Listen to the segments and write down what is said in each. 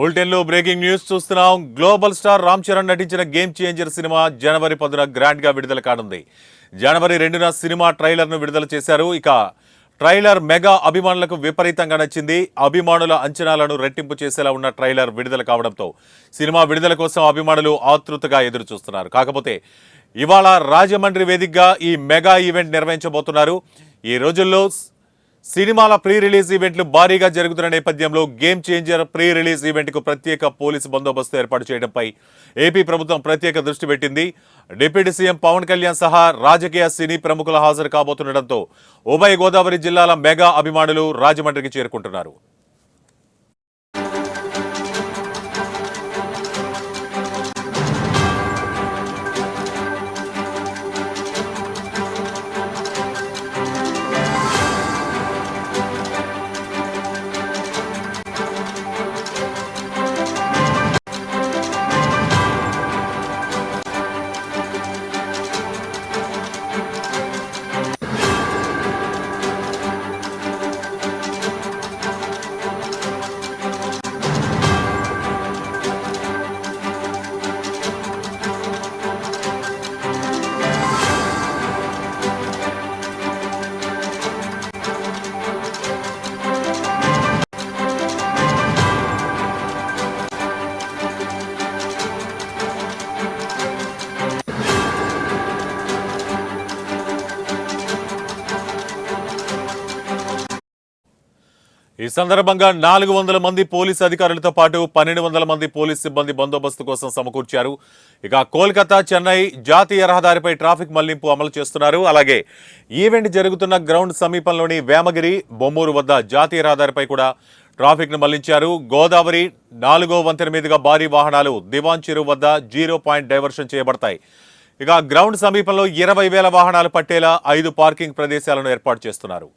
Bulletin లో breaking news చూస్తున్నాం. Global star Ram Charan నటించిన గేమ్ చేంజర్ సినిమా జనవరి 10న గ్రాండ్ గా విడుదల కానుంది. జనవరి 2న సినిమా ట్రైలర్ ను విడుదల చేశారు. ఇక ట్రైలర్ మెగా అభిమానులకు విపరీతంగా నచ్చింది. అభిమానుల అంచనాలను రెట్టింపు చేసేలా ఉన్న ట్రైలర్ విడుదల కావడంతో సినిమా విడుదల కోసం అభిమానులు ఆతృతగా ఎదురు చూస్తున్నారు. కాకపోతే ఇవాళ రాజమండ్రి వేదికగా ఈ మెగా ఈవెంట్ నిర్వహించబోతున్నారు. ఈ రోజుల్లో సినిమాల ప్రీ రిలీజ్ ఈవెంట్లు భారీగా జరుగుతున్న నేపథ్యంలో గేమ్ చేంజర్ ప్రీ రిలీజ్ ఈవెంట్కు ప్రత్యేక పోలీసు బందోబస్తు ఏర్పాటు చేయడంపై ఏపీ ప్రభుత్వం ప్రత్యేక దృష్టి పెట్టింది. డిప్యూటీ సీఎం పవన్ కళ్యాణ్ సహా రాజకీయ సినీ ప్రముఖులు హాజరు కాబోతుండటంతో ఉభయ గోదావరి జిల్లాల మెగా అభిమానులు రాజమండ్రికి చేరుకుంటున్నారు. ఈ సందర్భంగా 400 మంది పోలీసు అధికారులతో పాటు 1200 మంది పోలీసు సిబ్బంది బందోబస్తు కోసం సమకూర్చారు. ఇక కోల్కతా చెన్నై జాతీయ రహదారిపై ట్రాఫిక్ మళ్లింపు అమలు చేస్తున్నారు. అలాగే ఈవెంట్ జరుగుతున్న గ్రౌండ్ సమీపంలోని వేమగిరి బొమ్మూరు వద్ద జాతీయ రహదారిపై కూడా ట్రాఫిక్ ను మళ్లించారు. గోదావరి 4వ వంతెన మీదుగా భారీ వాహనాలు దివాన్ చెరువు వద్ద 0 పాయింట్ డైవర్షన్ చేయబడతాయి. ఇక గ్రౌండ్ సమీపంలో 20,000 వాహనాలు పట్టేలా 5 పార్కింగ్ ప్రదేశాలను ఏర్పాటు చేస్తున్నారు.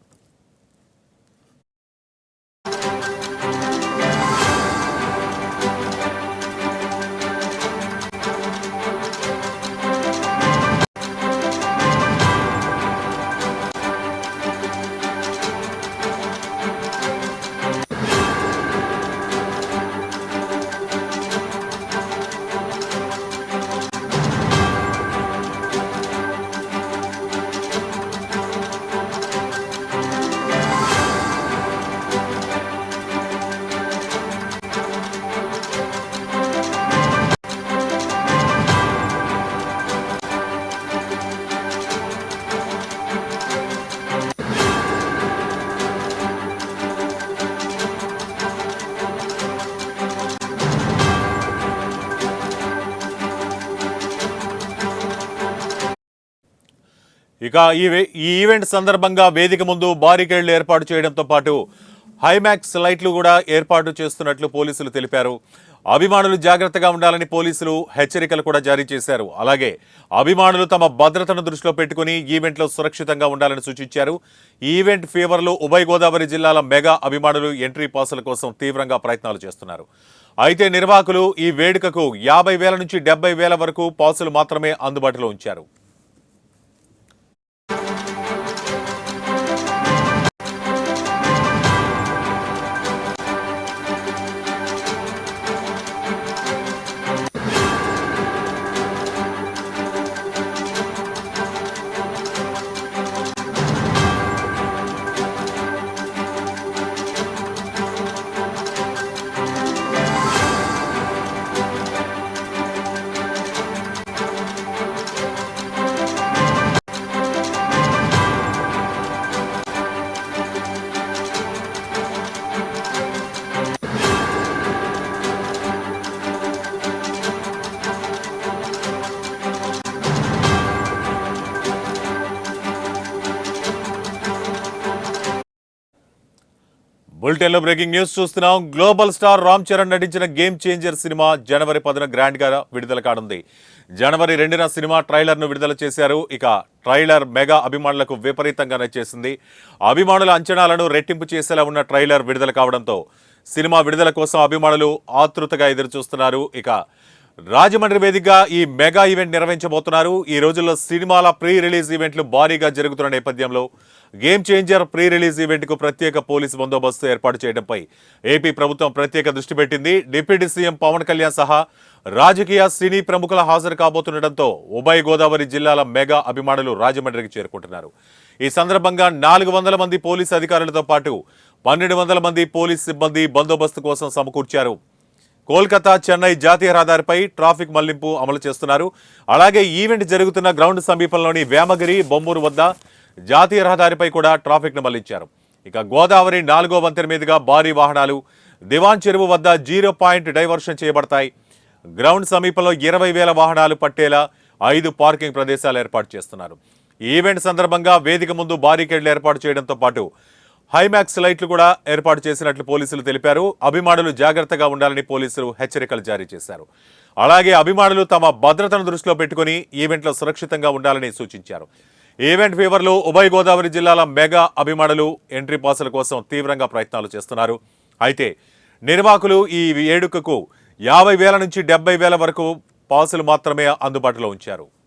ఇక ఈ ఈవెంట్ సందర్భంగా వేదిక ముందు బారికేడ్లు ఏర్పాటు చేయడంతో పాటు హైమాక్స్ లైట్లు కూడా ఏర్పాటు చేస్తున్నట్లు పోలీసులు తెలిపారు. అభిమానులు జాగ్రత్తగా ఉండాలని పోలీసులు హెచ్చరికలు కూడా జారీ చేశారు. అలాగే అభిమానులు తమ భద్రతను దృష్టిలో పెట్టుకుని ఈవెంట్లో సురక్షితంగా ఉండాలని సూచించారు. ఈ ఈవెంట్ ఫీవర్లో ఉభయ గోదావరి జిల్లాల మెగా అభిమానులు ఎంట్రీ పాసుల కోసం తీవ్రంగా ప్రయత్నాలు చేస్తున్నారు. అయితే నిర్వాహకులు ఈ వేడుకకు 50,000 నుంచి 70,000 వరకు పాసులు మాత్రమే అందుబాటులో ఉంచారు. బులెటిన్లో బ్రేకింగ్ న్యూస్ చూస్తున్నాం. గ్లోబల్ స్టార్ రామ్ చరణ్ నటించిన గేమ్ చేంజర్ సినిమా జనవరి 10న గ్రాండ్ గా విడుదల కానుంది. జనవరి 2న సినిమా ట్రైలర్ ను విడుదల చేశారు. ఇక ట్రైలర్ మెగా అభిమానులకు విపరీతంగా నచ్చేసింది. అభిమానుల అంచనాలను రెట్టింపు చేసేలా ఉన్న ట్రైలర్ విడుదల కావడంతో సినిమా విడుదల కోసం అభిమానులు ఆతృతగా ఎదురు చూస్తున్నారు. ఇక రాజమండ్రి వేదికగా ఈ మెగా ఈవెంట్ నిర్వహించబోతున్నారు. ఈ రోజుల్లో సినిమాల ప్రీ రిలీజ్ ఈవెంట్లు భారీగా జరుగుతున్న నేపథ్యంలో గేమ్ చేంజర్ ప్రీ రిలీజ్ ఈవెంట్కు ప్రత్యేక పోలీసు బందోబస్తు ఏర్పాటు చేయడంపై ఏపీ ప్రభుత్వం ప్రత్యేక దృష్టి పెట్టింది. డిప్యూటీ సీఎం పవన్ కళ్యాణ్ సహా రాజకీయ సినీ ప్రముఖుల హాజరు కాబోతుండటంతో ఉభయ గోదావరి జిల్లాల మెగా అభిమానులు రాజమండ్రికి చేరుకుంటున్నారు. ఈ సందర్భంగా 400 మంది పోలీసు అధికారులతో పాటు 1200 మంది పోలీసు సిబ్బంది బందోబస్తు కోసం సమకూర్చారు. కోల్కతా చెన్నై జాతీయ రహదారిపై ట్రాఫిక్ మళ్లింపు అమలు చేస్తున్నారు. అలాగే ఈవెంట్ జరుగుతున్న గ్రౌండ్ సమీపంలోని వేమగిరి బొమ్మూరు వద్ద జాతీయ రహదారిపై కూడా ట్రాఫిక్ ను మళ్లించారు. ఇక గోదావరి 4వ వంతెన మీదుగా భారీ వాహనాలు దివాన్ చెరువు వద్ద 0 పాయింట్ డైవర్షన్ చేయబడతాయి. గ్రౌండ్ సమీపంలో 20,000 వాహనాలు పట్టేలా 5 పార్కింగ్ ప్రదేశాలు ఏర్పాటు చేస్తున్నారు. ఈవెంట్ సందర్భంగా వేదిక ముందు బారికేడ్లు ఏర్పాటు చేయడంతో పాటు హైమాక్స్ లైట్లు కూడా ఏర్పాటు చేసినట్లు పోలీసులు తెలిపారు. అభిమానులు జాగ్రత్తగా ఉండాలని పోలీసులు హెచ్చరికలు జారీ చేశారు. అలాగే అభిమానులు తమ భద్రతను దృష్టిలో పెట్టుకుని ఈవెంట్లో సురక్షితంగా ఉండాలని సూచించారు. ఈవెంట్ ఫీవర్లో ఉభయ గోదావరి జిల్లాల మెగా అభిమానులు ఎంట్రీ పాసుల కోసం తీవ్రంగా ప్రయత్నాలు చేస్తున్నారు. అయితే నిర్వాహకులు ఈ వేడుకకు 50,000 నుంచి 70,000 వరకు పాసులు మాత్రమే అందుబాటులో ఉంచారు.